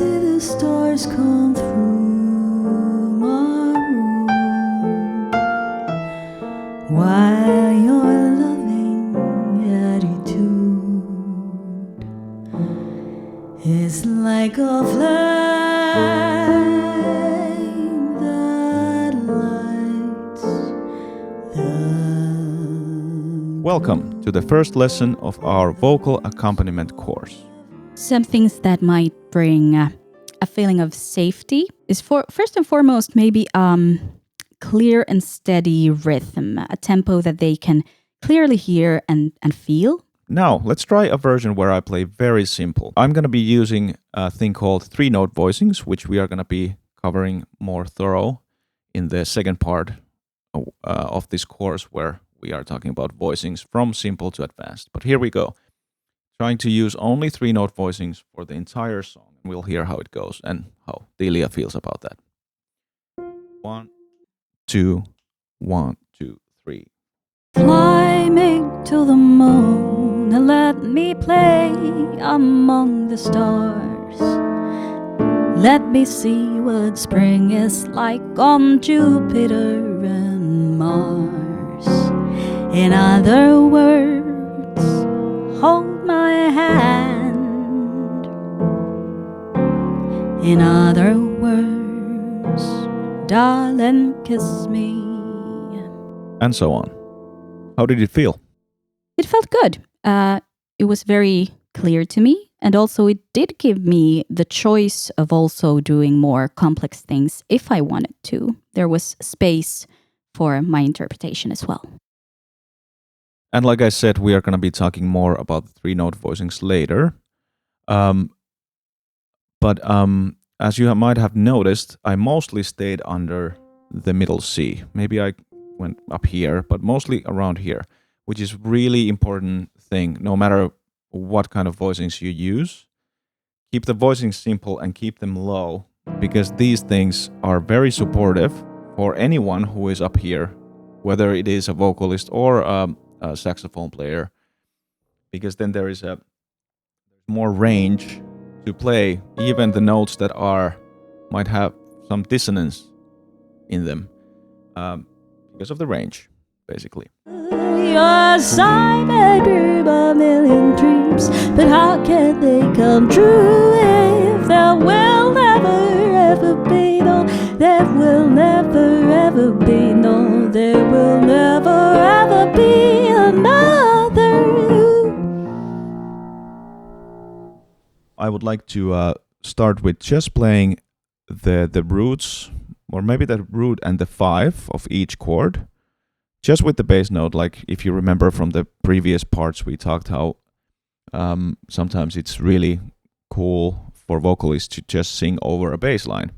see the stars come through my room while your loving attitude is like a flame that lights the... Welcome to the first lesson of our vocal accompaniment course. Some things that might bring a feeling of safety is first and foremost maybe clear and steady rhythm, a tempo that they can clearly hear and feel. Now, let's try a version where I play very simple. I'm going to be using a thing called 3-note voicings, which we are going to be covering more thorough in the second part of this course, where we are talking about voicings from simple to advanced. But here we go. Trying to use only 3-note voicings for the entire song. We'll hear how it goes and how Delia feels about that. 1, 2, 1, 2, 3. Fly me to the moon and let me play among the stars. Let me see what spring is like on Jupiter and Mars. In other words, hold my hand. In other words, darling, kiss me. And so on. How did it feel? It felt good. It was very clear to me, and also it did give me the choice of also doing more complex things if I wanted to. There was space for my interpretation as well. And like I said, we are going to be talking more about the 3-note voicings later. But as you might have noticed, I mostly stayed under the middle C. Maybe I went up here, but mostly around here, which is really important thing. No matter what kind of voicings you use, keep the voicings simple and keep them low, because these things are very supportive for anyone who is up here, whether it is a vocalist or a saxophone player, because then there's more range to play even the notes that might have some dissonance in them because of the range, basically. Yes, I may dream a million dreams, but how can they come true if there will never ever be no, there will never ever be no, there will never ever be another you. I would like to start with just playing the roots, or maybe the root and the 5 of each chord, just with the bass note. Like if you remember from the previous parts, we talked how sometimes it's really cool for vocalists to just sing over a bass line.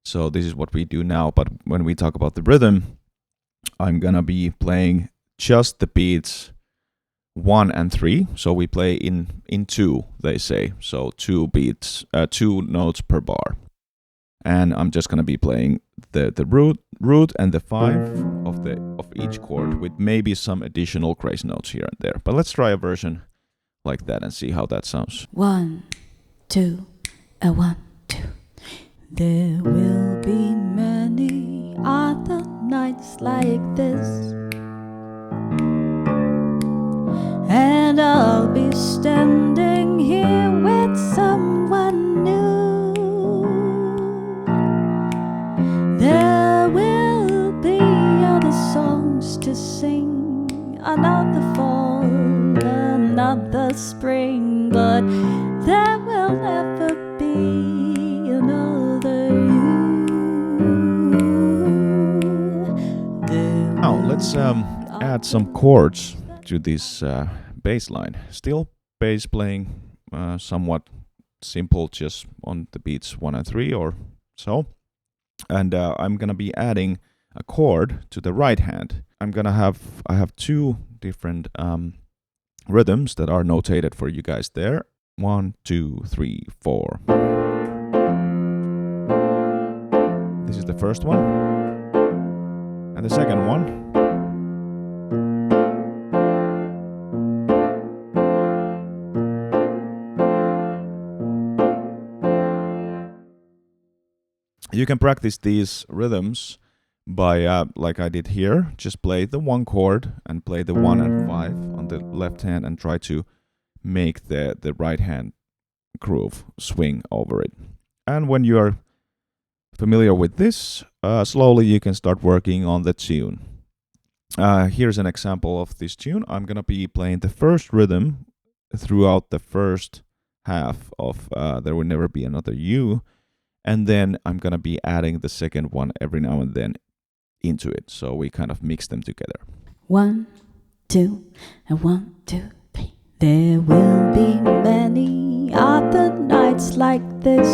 So this is what we do now. But when we talk about the rhythm, I'm gonna be playing just the beats 1 and 3. So we play in 2, they say. So 2 beats, 2 notes per bar. And I'm just gonna be playing the root and the 5 of each chord, with maybe some additional grace notes here and there. But let's try a version like that and see how that sounds. 1, 2, 1, 2. There will be many other nights like this, and I'll be standing here with someone new. There will be other songs to sing, another fall, another spring, but there will never be another you. Now let's add some chords to this bass line. Still bass playing, somewhat simple, just on the beats 1 and 3 or so. And I'm gonna be adding a chord to the right hand. I have 2 different rhythms that are notated for you guys there. 1, 2, 3, 4. This is the first one. And the second one. You can practice these rhythms by, like I did here, just play the 1 chord and play the 1 and 5 on the left hand and try to make the right hand groove swing over it. And when you are familiar with this, slowly you can start working on the tune. Here's an example of this tune. I'm going to be playing the first rhythm throughout the first half of There Will Never Be Another You, and then I'm going to be adding the second one every now and then into it, so we kind of mix them together. 1, 2, and 1, 2, 3. There will be many other nights like this,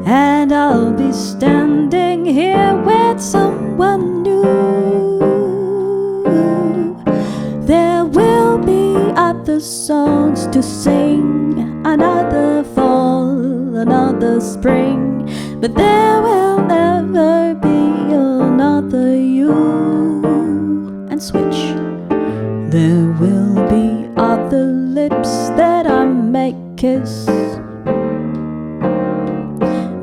and I'll be standing here with someone new. There will be other songs to sing, another fall, another spring, but there will never be another you. And switch. There will be other lips that I may kiss,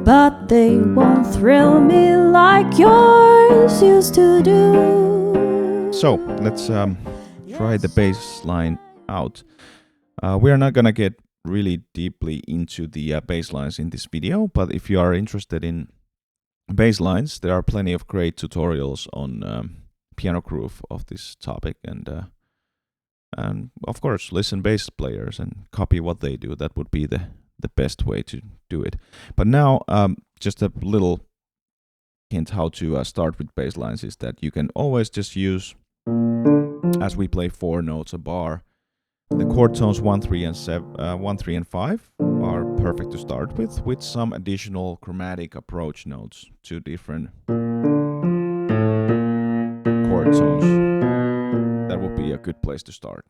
but they won't thrill me like yours used to do. So let's try the bass line out. We are not gonna get really deeply into the bass lines in this video, but if you are interested in bass lines, there are plenty of great tutorials on piano groove of this topic, and of course listen bass players and copy what they do. That would be the best way to do it. But now just a little hint how to start with bass lines is that you can always just use, as we play 4 notes a bar, the chord tones 1, 3, and 1, 3, and 5 are perfect to start with some additional chromatic approach notes to different chord tones. That would be a good place to start.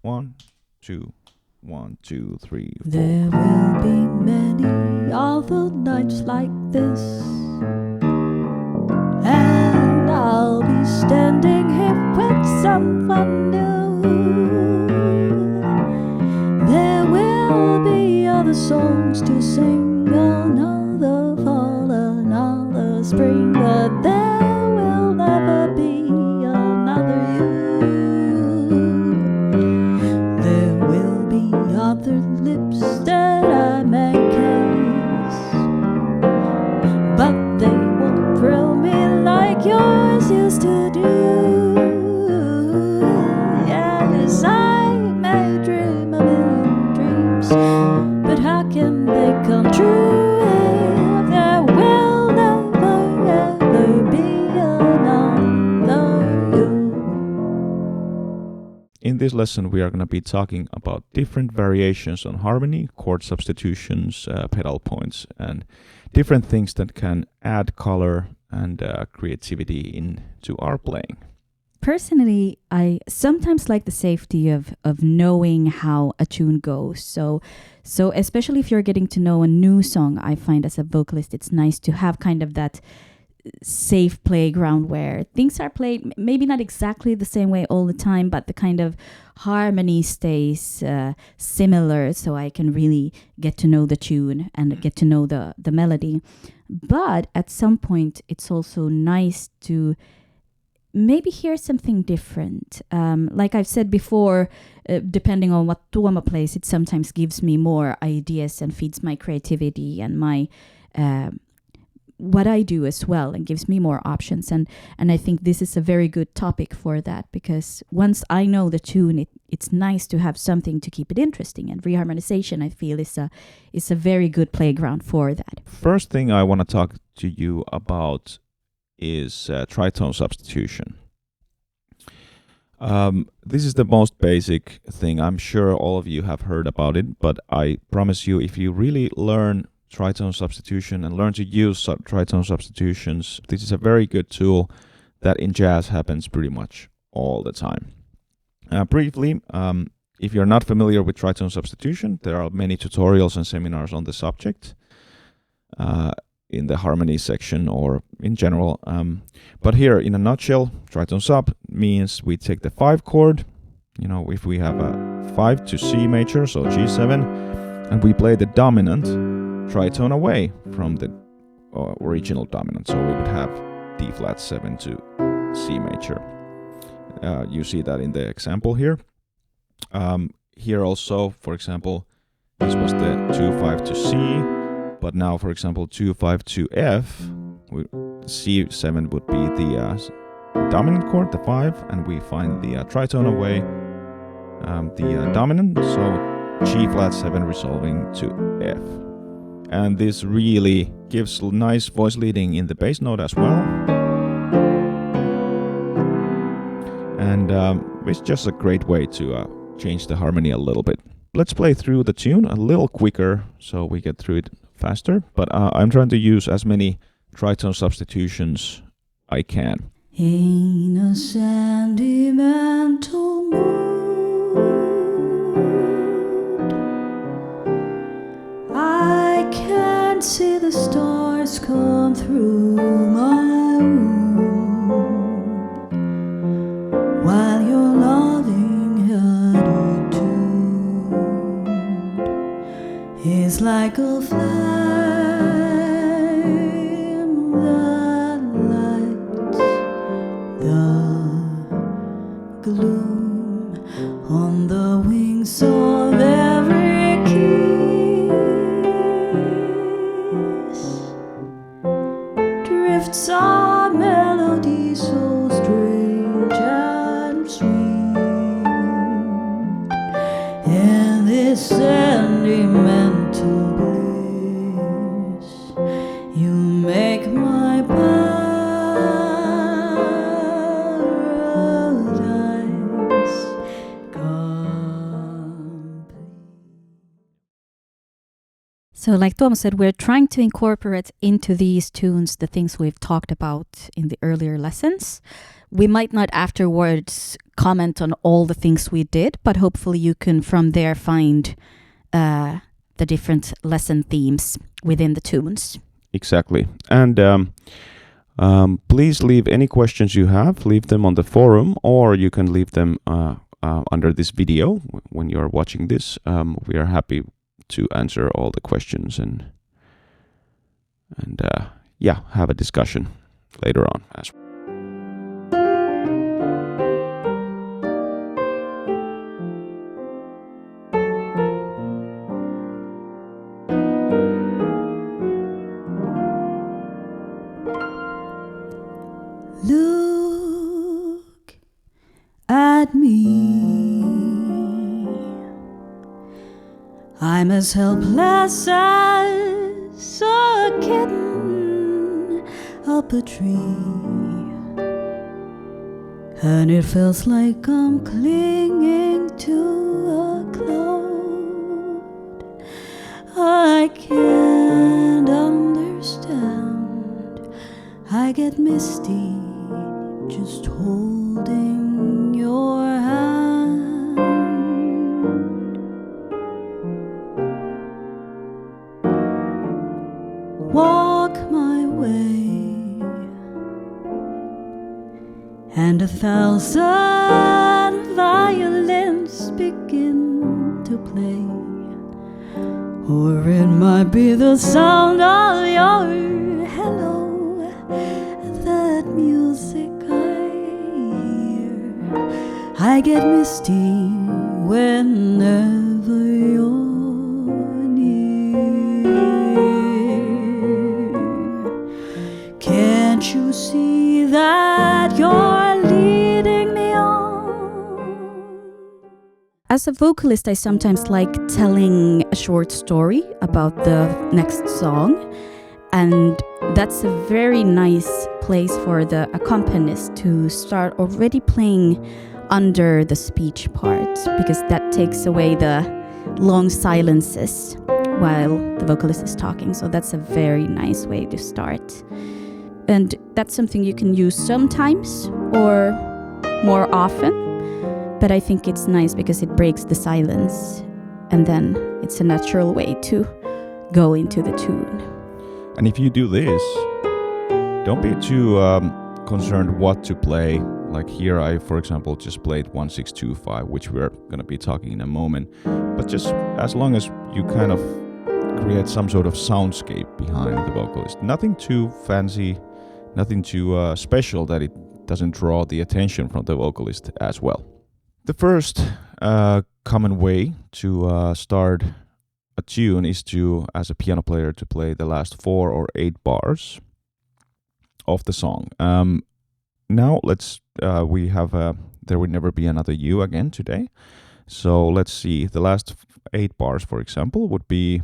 1, 2, 1, 2, 3, 4. There will be many other nights like this, and I'll be standing here with someone new. There will be other songs to sing, another fall, another spring, but there will never be another you. There will be other lips that I may kiss, but they won't thrill me like yours used to do. Yes, I may dream a million dreams, but how can they come true if there will never ever be another you? In this lesson, we are going to be talking about different variations on harmony, chord substitutions, pedal points, and different things that can add color and creativity into our playing. Personally, I sometimes like the safety of knowing how a tune goes. So especially if you're getting to know a new song, I find as a vocalist, it's nice to have kind of that safe playground where things are played maybe not exactly the same way all the time, but the kind of harmony stays similar, so I can really get to know the tune and get to know the melody. But at some point, it's also nice to maybe hear something different. Like I've said before, depending on what Tuomo plays, it sometimes gives me more ideas and feeds my creativity and my what I do as well, and gives me more options. And I think this is a very good topic for that, because once I know the tune, it's nice to have something to keep it interesting. And reharmonization, I feel, is a very good playground for that. First thing I want to talk to you about is tritone substitution. This is the most basic thing. I'm sure all of you have heard about it, but I promise you, if you really learn tritone substitution and learn to use tritone substitutions, this is a very good tool that in jazz happens pretty much all the time. Briefly, if you're not familiar with tritone substitution, there are many tutorials and seminars on the subject in the harmony section or in general. But here, in a nutshell, tritone sub means we take the 5 chord, if we have a 5 to C major, so G7, and we play the dominant tritone away from the original dominant. So we would have D flat 7 to C major. You see that in the example here. Here also, for example, this was the 2-5 to C, but now, for example, 2-5 to F, C7 would be the dominant chord, the 5, and we find the tritone away, the dominant, so G flat 7 resolving to F. And this really gives nice voice leading in the bass note as well. And it's just a great way to change the harmony a little bit. Let's play through the tune a little quicker so we get through it faster. But I'm trying to use as many tritone substitutions I can. In a sentimental mood, I can see the stars come through my room, while your loving attitude is like a flame that lights the gloom on the wings of every kiss. Drifts a melody so strange and sweet, in this sentimental bliss, you make my paradise complete. So like Tuomo said, we're trying to incorporate into these tunes the things we've talked about in the earlier lessons. We might not afterwards comment on all the things we did, but hopefully you can from there find the different lesson themes within the tunes. Exactly. And please leave any questions you have, leave them on the forum, or you can leave them under this video when you're watching this. We are happy to answer all the questions and have a discussion later on as well. Look at me, I'm as helpless as a kitten up a tree, and it feels like I'm clinging to a cloud. I can't understand, I get misty just holding your hand. Walk my way, and 1,000 violins begin to play, or it might be the sound of your hello. That music I hear, I get misty whenever you're near. Can't you see that you're leading me on? As a vocalist, I sometimes like telling a short story about the next song, and that's a very nice place for the accompanist to start already playing under the speech part, because that takes away the long silences while the vocalist is talking. So that's a very nice way to start. And that's something you can use sometimes or more often, but I think it's nice because it breaks the silence, and then it's a natural way to go into the tune. And if you do this, don't be too concerned what to play. Like here I, for example, just played 1-6-2-5, which we're going to be talking in a moment. But just as long as you kind of create some sort of soundscape behind the vocalist. Nothing too fancy, nothing too special that it doesn't draw the attention from the vocalist as well. The first common way to start a tune is to, as a piano player, to play the last 4 or 8 bars of the song. Now we have There Will Never Be Another You again today. So let's see, the last 8 bars, for example, would be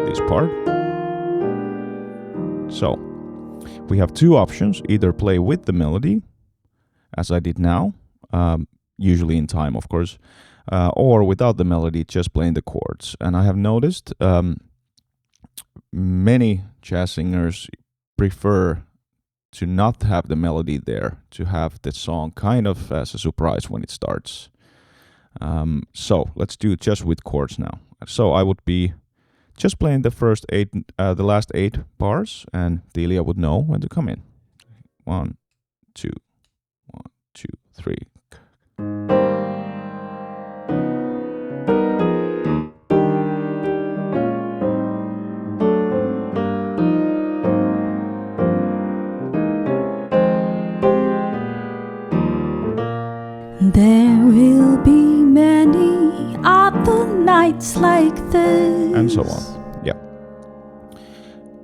this part. So we have 2 options: either play with the melody, as I did now, usually in time, of course, or without the melody, just playing the chords. And I have noticed many jazz singers prefer to not have the melody there, to have the song kind of as a surprise when it starts. So let's do it just with chords now. So I would be just playing the last 8 bars, and Delia would know when to come in. 1, 2, 1, 2, 3. There will be many other nights like this. And so on. Yeah.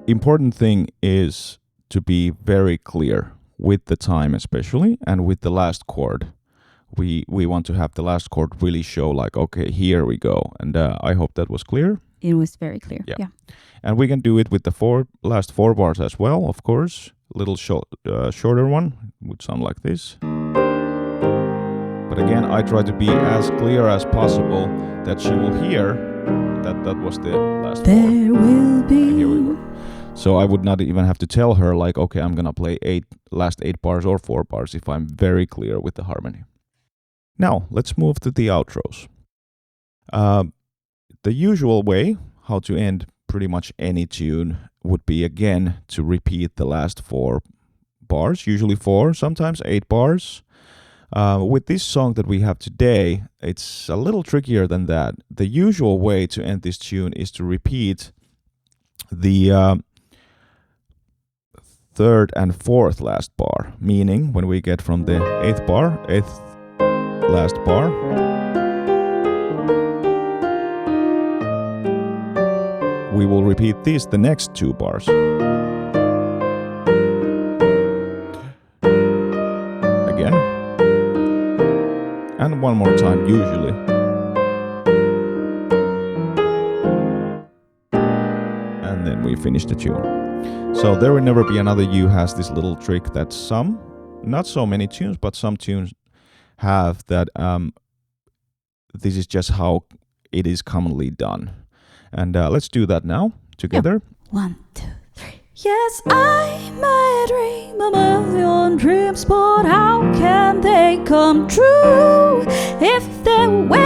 Important thing is to be very clear with the time, especially, and with the last chord. We want to have the last chord really show like, okay, here we go. And I hope that was clear. It was very clear. Yeah. And we can do it with the last 4 bars as well, of course. A little shorter one would sound like this. But again, I try to be as clear as possible that she will hear that was the last 4. There will be. Here we were. So I would not even have to tell her like, okay, I'm gonna play last 8 bars or 4 bars if I'm very clear with the harmony. Now let's move to the outros. The usual way how to end pretty much any tune would be again to repeat the last 4 bars, usually 4, sometimes 8 bars. With this song that we have today, it's a little trickier than that. The usual way to end this tune is to repeat the 3rd and 4th last bar, meaning when we get from the 8th last bar, we will repeat the next 2 bars. Again. And one more time, usually. And then we finish the tune. So There Will Never Be Another You has this little trick that not so many tunes, but some tunes have that this is just how it is commonly done. And let's do that now together. Yeah. 1, 2, 3. Yes, I may dream a million dreams, but how can they come true if there were